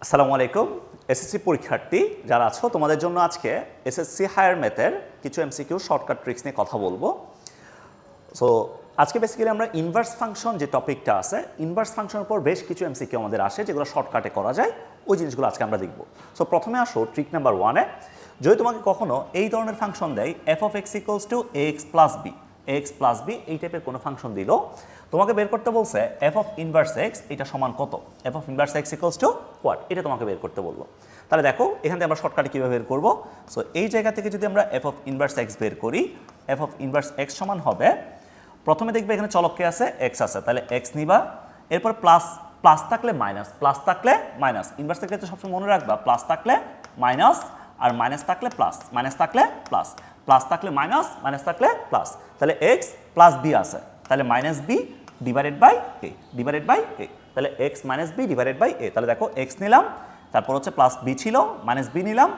আসসালামু আলাইকুম এসএসসি পরীক্ষার্থী যারা আছো তোমাদের জন্য আজকে এসএসসি হায়ার ম্যাথের কিছু এমসিকিউ শর্টকাট ট্রিক্স নিয়ে কথা বলবো। সো আজকে বেসিক্যালি আমরা ইনভার্স ফাংশন যে টপিকটা আছে ইনভার্স ফাংশনের উপর বেশ কিছু এমসিকিউ আমাদের আসে যেগুলো শর্টকাটে করা যায়, ওই জিনিসগুলো আজকে আমরা দেখব। সো প্রথমে আসো ট্রিক নাম্বার 1-এ। যদি তোমাকে কখনো এই ধরনের ফাংশন দেয় f of x equals to x plus b, x plus b এই টাইপের কোনো ফাংশন দিল, তোমাকে বের করতে বলছে এফ অফ ইনভার্স এক্স এটা সমান কত, F of inverse x equals two what, এটা তোমাকে বের করতে বললো। তাহলে দেখো এখান থেকে আমরা শর্টকাটে কীভাবে বের করবো। সো এই জায়গা থেকে যদি আমরা এফ অফ ইনভার্স এক্স বের করি, এফ অফ ইনভার্স এক্স সমান হবে, প্রথমে দেখবে এখানে চলককে আছে এক্স আছে, তাহলে এক্স নিবা, এরপর প্লাস প্লাস থাকলে মাইনাস, প্লাস থাকলে মাইনাস, ইনভার্সের ক্ষেত্রে সবসময় মনে রাখবা প্লাস থাকলে মাইনাস আর মাইনাস থাকলে প্লাস, মাইনাস থাকলে প্লাস, প্লাস থাকলে মাইনাস, মাইনাস থাকলে প্লাস, তাহলে এক্স প্লাস বি আছে, তাহলে minus B divided by A, divided by A, তাহলে X minus B divided by A. তাহলে দেখো এক্স নিলাম, তারপর হচ্ছে প্লাস বি ছিল, মাইনাস বি নিলাম,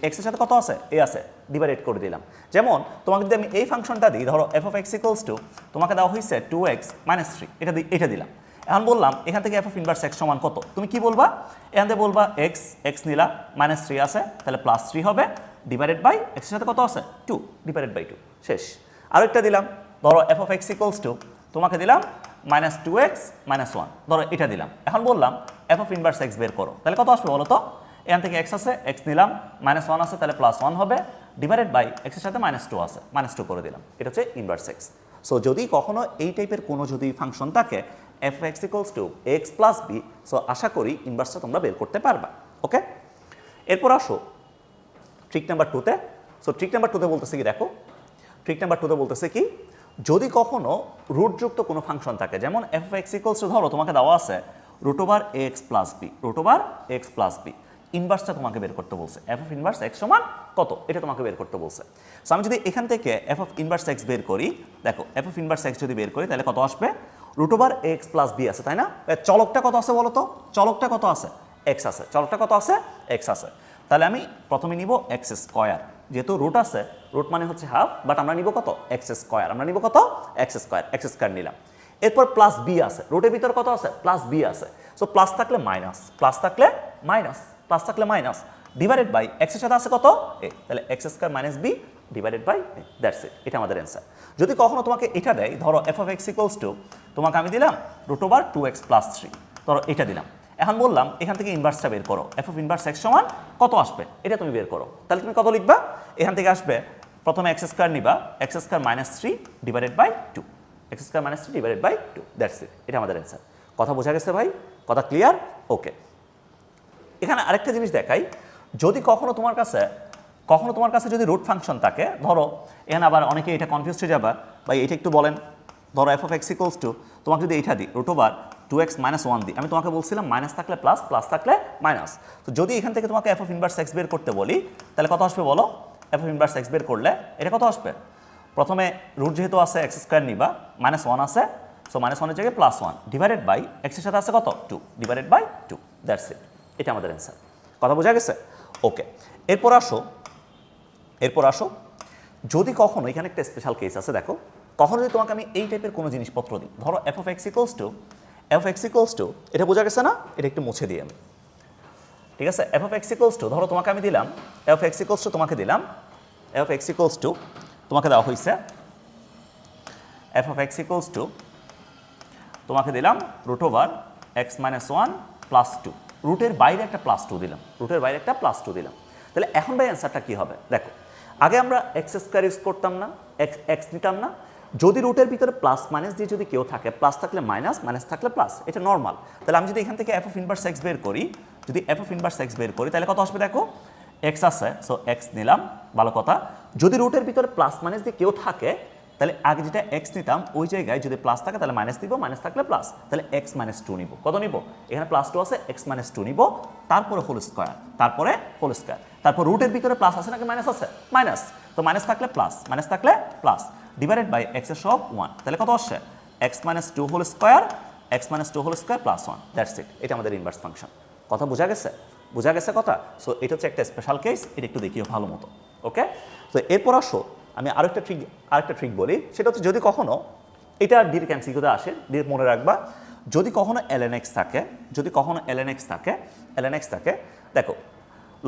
এক্সের সাথে কত আছে এ আছে, ডিভাইডেড করে দিলাম। যেমন তোমাকে যদি আমি এই ফাংশনটা দিই, ধরো f of x equals to তোমাকে দেওয়া হয়েছে 2x মাইনাস 3, এটা দিলাম। এখন বললাম এখান থেকে এফ অফ ইনভার্স এক্স সমান কত, তুমি কি বলবা, এখান থেকে বলবা এক্স, এক্স নিলা, মাইনাস 3 আছে, তাহলে প্লাস 3 হবে, ডিভাইডেড বাই এক্সের সাথে কত আছে 2, ডিভাইডেড বাই 2, শেষ। আরেকটা দিলাম, ধরো f of x equals to তোমাকে দিলাম মাইনাস 2x মাইনাস 1, ধরো এটা দিলাম। এখন বললাম এফ অফ ইনভার্স এক্স বের করো, তাহলে কত আসবে বলো তো, এখান থেকে এক্স আছে, এক্স নিলাম, মাইনাস 1 আছে, তাহলে প্লাস 1 হবে, ডিভাইডেড বাই এক্সের সাথে মাইনাস 2 আছে, মাইনাস 2 করে দিলাম, এটা হচ্ছে ইনভার্স এক্স। সো যদি কখনো এই টাইপের কোনো যদি ফাংশন থাকে F X equals to x plus B, so আশা করি ইনভার্সটা তোমরা বের করতে পারবা। ওকে, এরপর আসো ট্রিক নাম্বার 2-তে। সো ট্রিক নাম্বার 2-তে বলতেছে কি, দেখো ট্রিক নাম্বার 2-তে বলতেছে কি, যদি কখনো রুটযুক্ত কোনো ফাংশন থাকে, যেমন F of x equals to ধরো তোমাকে দেওয়া আছে root over x plus B, root over x plus B, ইনভার্সটা তোমাকে বের করতে বলছে, এফ অফ ইনভার্স এক্স সমান কত, এটা তোমাকে বের করতে বলছে। সো আমি যদি এখান থেকে এফ অফ ইনভার্স এক্স বের করি, দেখো এফ অফ ইনভার্স এক্স যদি বের করি তাহলে কত আসবে, root over x plus B আছে, তাই না? চলকটা কত আছে বলো তো, চলকটা কত আছে এক্স আছে, চলকটা কত আছে এক্স আছে, তাহলে আমি প্রথমে নিব এক্স স্কোয়ার, যেহেতু রুট আছে, রুট মানে হচ্ছে হাফ, বাট আমরা নিব কত এক্স স্কোয়ার, আমরা নিব কত এক্স স্কোয়ার নিলাম। এরপর প্লাস বি আছে, রুটের ভিতর কত আছে প্লাস বি আছে, সো প্লাস থাকলে মাইনাস, প্লাস থাকলে মাইনাস, প্লাস থাকলে মাইনাস, ডিভাইডেড বাই এক্সের সাথে আছে কত এ, তাহলে x square minus B divided by a, that's it, এটা আমাদের অ্যান্সার। যদি কখনো তোমাকে এটা দেয়, ধরো f of x equals to তোমাকে আমি দিলাম রুট ওভার 2x প্লাস 3, ধরো এটা দিলাম। এখন বললাম এখান থেকে ইনভার্সটা বের করো, এফ অফ ইনভার্স এক্স সমান কত আসবে এটা তুমি বের করো, তাহলে তুমি কত লিখবা, এখান থেকে আসবে প্রথমে এক্স স্কোয়ার নিবা, x square minus 3 divided by 2, x square minus 3 divided by 2, that's it, এটা আমাদের অ্যান্সার। কথা বোঝা গেছে ভাই, কথা ক্লিয়ার? ওকে, এখানে আরেকটা জিনিস দেখাই, যদি কখনো তোমার কাছে যদি রুট ফাংশন থাকে, ধরো এখানে আবার অনেকে এটা কনফিউজ হয়ে যাবা, ভাই এটা একটু বলেন, ধরো f of x equals to তোমাকে যদি এইটা দিই রুট ওভার 2x মাইনাস 1 দিই, আমি তোমাকে বলছিলাম মাইনাস থাকলে প্লাস, প্লাস থাকলে মাইনাস, তো যদি এখান থেকে তোমাকে এফ অফ ইনভার্স এক্স বের করতে বলি তাহলে কত আসবে বলো, এফ অফ ইনভার্স এক্স বের করলে এটা কত আসবে, প্রথমে রুট যেহেতু আছে এক্স স্কোয়ার নিবা, মাইনাস 1 আছে, সো মাইনাস 1 এর জায়গায় প্লাস 1 ডিভাইডেড বাই এক্সের সাথে আছে কত 2 ডিভাইডেড বাই 2, দ্যাটস ইট, এটা আমাদের অ্যান্সার। কথা বোঝা গেছে? ওকে, এরপর আসো যদি কখনো এখানে একটা স্পেশাল কেস আছে, দেখো কখনো যদি তোমাকে আমি এই টাইপের কোনো জিনিসপত্র দিই, ধরো f of x equals two এটা বোঝা গেছে না, এটা একটু মুছে দিই আমি, ঠিক আছে? F of x equals to ধরো তোমাকে আমি দিলাম f of x equals to তোমাকে দিলাম, f of x equals to তোমাকে দেওয়া হয়েছে f of x equals to তোমাকে দিলাম root over x minus 1 plus 2, রুটের বাইরে একটা প্লাস 2 দিলাম, রুটের বাইরে একটা প্লাস 2 দিলাম, তাহলে এখন ভাই অ্যান্সারটা কী হবে, দেখো আগে আমরা এক্স স্কোয়ার ইউজ করতাম না, এক্স নিতাম না, যদি রুটের ভিতরে প্লাস মাইনাস দিয়ে যদি কেউ থাকে, প্লাস থাকলে মাইনাস, মাইনাস থাকলে প্লাস, এটা নর্মাল। তাহলে আমি যদি এখান থেকে এফ অফ ইনভার্স এক্স বের করি, তাহলে কত আসবে দেখো, এক্স আছে, সো এক্স নিলাম, ভালো কথা। যদি রুটের ভিতরে প্লাস মাইনাস দিয়ে কেউ থাকে, তাহলে আগে যেটা এক্স নিতাম ওই জায়গায় যদি প্লাস থাকে তাহলে মাইনাস দিব, মাইনাস থাকলে প্লাস, তাহলে এক্স মাইনাস 2 নিব, কত নিব, এখানে প্লাস 2 আছে, এক্স মাইনাস 2 নিব, তারপরে হোল স্কোয়ার, তারপর রুটের ভিতরে প্লাস আছে নাকি মাইনাস আছে, মাইনাস, তো মাইনাস থাকলে প্লাস, মাইনাস থাকলে প্লাস, ডিভাইডেড বাই এক্স এর সব 1, তাহলে কত আসছে x minus 2 whole square plus 1, that's it, এটা আমাদের ইনভার্স ফাংশন। কথা বোঝা গেছে কথা? সো এটা হচ্ছে একটা স্পেশাল কেস, এটা একটু দেখিও ভালো মতো। ওকে, তো এরপর আসো আমি আরেকটা ট্রিক বলি, সেটা হচ্ছে যদি কখনো এটা ডিরেক্ট এমসিকিউতে আসে, ডিরেক্ট মনে রাখবা, যদি কখনো ln x থাকে, যদি কখনো ln x থাকে, দেখো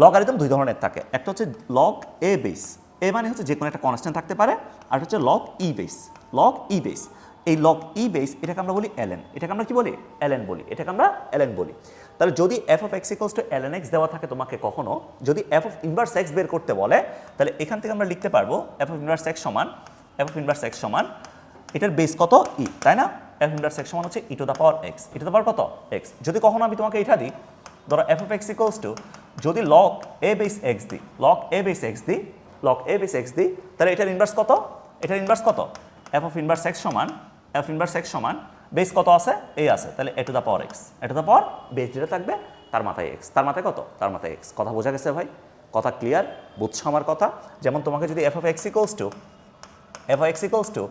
লগারিদম দুই ধরনের থাকে, একটা হচ্ছে log a বেস, এ মানে হচ্ছে যে কোনো একটা কনস্ট্যান্ট থাকতে পারে, আর হচ্ছে log e base, log e base. এই log e বেস এটাকে আমরা বলি ln, এটাকে আমরা কি বলি ln বলি, এটাকে আমরা ln বলি। তাহলে যদি f of x equals to ln x দেওয়া থাকে তোমাকে কখনো, যদি f of inverse x বের করতে বলে, তাহলে এখান থেকে আমরা লিখতে পারবো f of inverse x সমান এটার বেস কত e, তাই না? f inverse x সমান হচ্ছে e to the power x, e to the power কত x। যদি কখনো আমি তোমাকে এটা দিই, ধরো f of x equals to যদি log a base x দিই, log a base x দিই, তাহলে এটার ইনভার্স কত, এটার ইনভার্স কত, f of inverse x সমান বেস কত আছে, এই আছে, তাহলে a to the power x, a to the power base যেটা থাকবে তার মাথায় x, তার মাথায় কত, তার মাথায় x। কথা বোঝা গেছে ভাই? কথা ক্লিয়ার? বুঝছো আমার কথা? যেমন তোমাকে যদি f of x equals to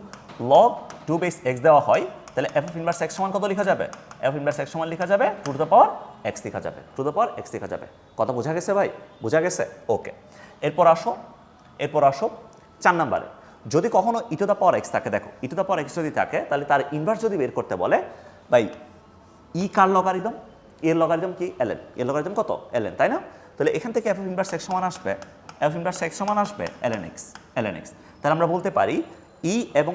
log 2 base x দেওয়া হয়, তাহলে f of inverse x সমান কত লেখা যাবে, f of inverse x সমান লেখা যাবে 2 to the power x লেখা যাবে, 2 to the power x লেখা যাবে। কথা বোঝা গেছে ভাই? বোঝা গেছে? ওকে। এরপর আসো 4 নম্বরে, যদি কখনো e to the power x থাকে, দেখো e to the power x যদি থাকে, তাহলে তার ইনভার্স যদি বের করতে বলে, ভাই ই কার লগারিদম, এর লগারিদম কি ln, এর লগারিদম কত ln, তাই না? তাহলে এখান থেকে f of inverse x সমান আসবে ln x। তাহলে আমরা বলতে পারি e এবং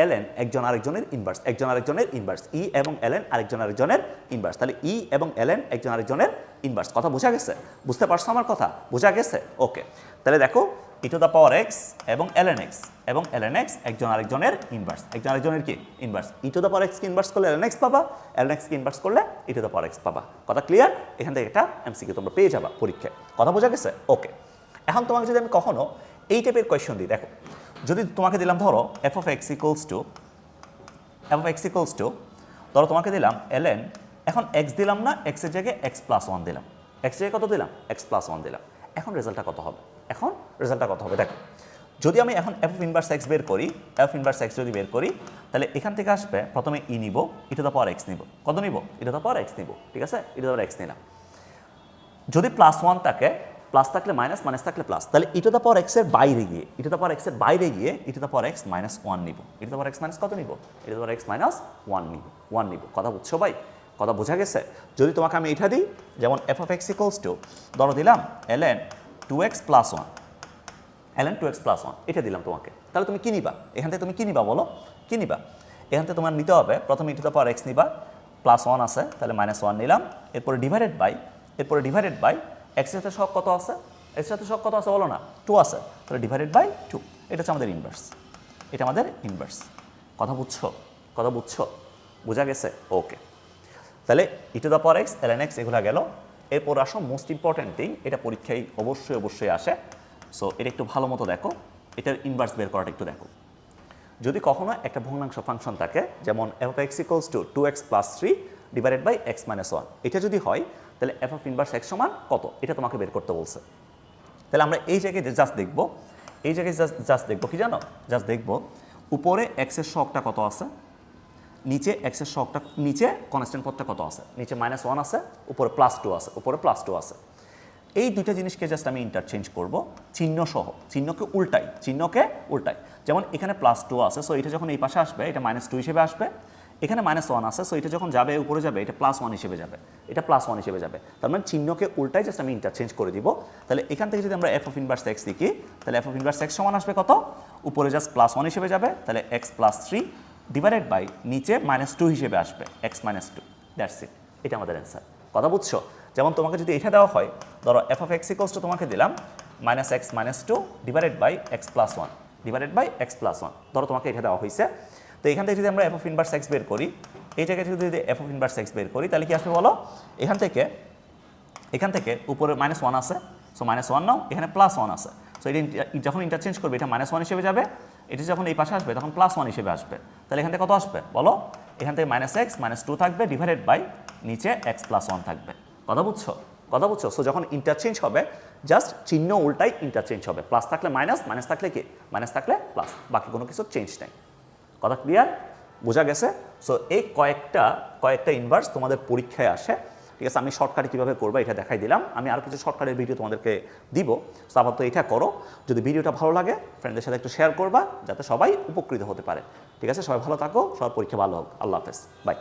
ln একজন আরেকজনের ইনভার্স, e এবং ln আরেকজনের ইনভার্স, তাহলে e এবং ln একজন আরেকজনের ইনভার্স। কথা বোঝা গেছে? বুঝতে পারছো আমার কথা? বোঝা গেছে? ওকে। তাহলে দেখো e to the power x এবং ln x একজন আরেকজনের ইনভার্স, একজন আরেকজনের কি inverse. e to the power x K inverse করলে ln x পাবা, ln x কে ইনভার্স করলে e to the power x পাবা। কথা ক্লিয়ার? এখান থেকে একটা এমসিকিউ তোমরা পেয়ে যাবা পরীক্ষায়। কথা বোঝা গেছে? ওকে। এখন তোমাকে যদি আমি কখনো এই টাইপের কোয়েশ্চন দিই, দেখো যদি তোমাকে দিলাম ধরো f of x equals to ধরো তোমাকে দিলাম ln, এখন x দিলাম না, x এর জায়গায় x plus 1 দিলাম, x এর জায়গায় কত দিলাম, x plus 1 দিলাম। এখন রেজাল্টটা কত হবে, দেখো যদি আমি এখন f of inverse x বের করি, যদি বের করি, তাহলে এখান থেকে আসবে প্রথমে e নিব, e to the power x নিব, কত নিব, e to the power x নিব, ঠিক আছে, e to the power x নিলাম। যদি প্লাস 1 থাকে, প্লাস থাকলে মাইনাস, মাইনাস থাকলে প্লাস, তাহলে e to the power x এর বাইরে গিয়ে e to the power x minus 1 নিব, e to the power x minus কত নিব, e to the power x minus 1 নিব। কথা বুঝছো ভাই? কথা বোঝা গেছে? যদি তোমাকে আমি এটা দিই, যেমন f of x equals to ধরো দিলাম ln 2x plus 1, এটা দিলাম তোমাকে, তাহলে তুমি কি নিবা এখান থেকে, তুমি কি নিবা বলো, কি নিবা? এখান থেকে তোমার নিতে হবে প্রথমে e to the power x নিবা, প্লাস 1 আছে তাহলে মাইনাস 1 নিলাম, এরপরে ডিভাইডেড বাই x এর সাথে সব কত আছে, বলো না, 2 আছে, তাহলে ডিভাইডেড বাই 2, এটা হচ্ছে আমাদের ইনভার্স। কথা বুঝছো? বোঝা গেছে? ওকে। তাহলে e to the power x, ln x এগুলো গেল। এরপর আসো মোস্ট ইম্পর্টেন্ট থিং, এটা পরীক্ষায় অবশ্যই আসে, সো এটা একটু ভালো মতো দেখো, এটার ইনভার্স বের করাটা একটু দেখো। যদি কখনো একটা ভগ্নাংশ ফাংশন থাকে, যেমন f of x equals to 2x plus 3 divided by x minus 1, এটা যদি হয়, তাহলে f of inverse x সমান কত, এটা তোমাকে বের করতে বলছে। তাহলে আমরা এই জায়গায় জাস্ট দেখব, কি জানো, জাস্ট দেখব উপরে x এর সহগটা কত আছে, নিচে x এর সহগটা, নিচে কনস্ট্যান্ট পদটা কত আছে, নিচে -1 আছে, উপরে +2 আছে, এই দুইটা জিনিসকে জাস্ট আমি ইন্টারচেঞ্জ করব চিহ্ন সহ, চিহ্নকে উল্টাই, যেমন এখানে +2 আছে, সো এটা যখন এই পাশে আসবে এটা -2 হিসেবে আসবে, এখানে -1 আছে, সো এটা যখন যাবে উপরে যাবে এটা +1 হিসেবে যাবে, তার মানে চিহ্নকে উল্টাই জাস্ট আমি ইন্টারচেঞ্জ করে দিব। তাহলে এখান থেকে যদি আমরা f of inverse x লিখি, তাহলে f of inverse x সমান আসবে কত, উপরে জাস্ট +1 হিসেবে যাবে, তাহলে x plus 3 ডিভাইডেড বাই নিচে -2 হিসেবে আসবে, x minus 2, দ্যাটস ইট, এটা আমাদের অ্যান্সার। কথা বুঝছো? যেমন তোমাকে যদি এটা দেওয়া হয়, ধরো f of x equals to তোমাকে দিলাম -x minus 2 divided by x plus 1, ধরো তোমাকে এটা দেওয়া হয়েছে। তো এখান থেকে যদি আমরা f of inverse x বের করি, এই জায়গায় যদি f of inverse x বের করি, তাহলে কি আসবে বলো, এখান থেকে উপরে -1 আছে, সো -1 নাও, এখানে +1 আছে, সো এটা যখন ইন্টারচেঞ্জ করবে এটা -1 হিসেবে যাবে, এটা যখন এই পাশে আসবে তখন +1 হিসেবে আসবে, তাহলে এখান থেকে কত আসবে বলো, এখান থেকে -x -2 থাকবে ডিভাইডেড বাই নিচে x plus 1 থাকবে। কথা বুঝছো? সো যখন ইন্টারচেঞ্জ হবে জাস্ট চিহ্ন উল্টাই ইন্টারচেঞ্জ হবে, প্লাস থাকলে মাইনাস, মাইনাস থাকলে কি, মাইনাস থাকলে প্লাস, বাকি কোনো কিছু চেঞ্জ নেই। কথা ক্লিয়ার? বোঝা গেছে? সো এই কয়েকটা ইনভার্স তোমাদের পরীক্ষায় আসে, ঠিক আছে। আমি শর্টকাটে কীভাবে করবো এটা দেখাই দিলাম, আমি আরও কিছু শর্টকাটের ভিডিও তোমাদেরকে দিব, সো আপাতত এটা করো। যদি ভিডিওটা ভালো লাগে ফ্রেন্ডদের সাথে একটু শেয়ার করবা, যাতে সবাই উপকৃত হতে পারে, ঠিক আছে। সবাই ভালো থাকো, সবার পরীক্ষা ভালো হোক, আল্লাহ হাফেজ, বাই।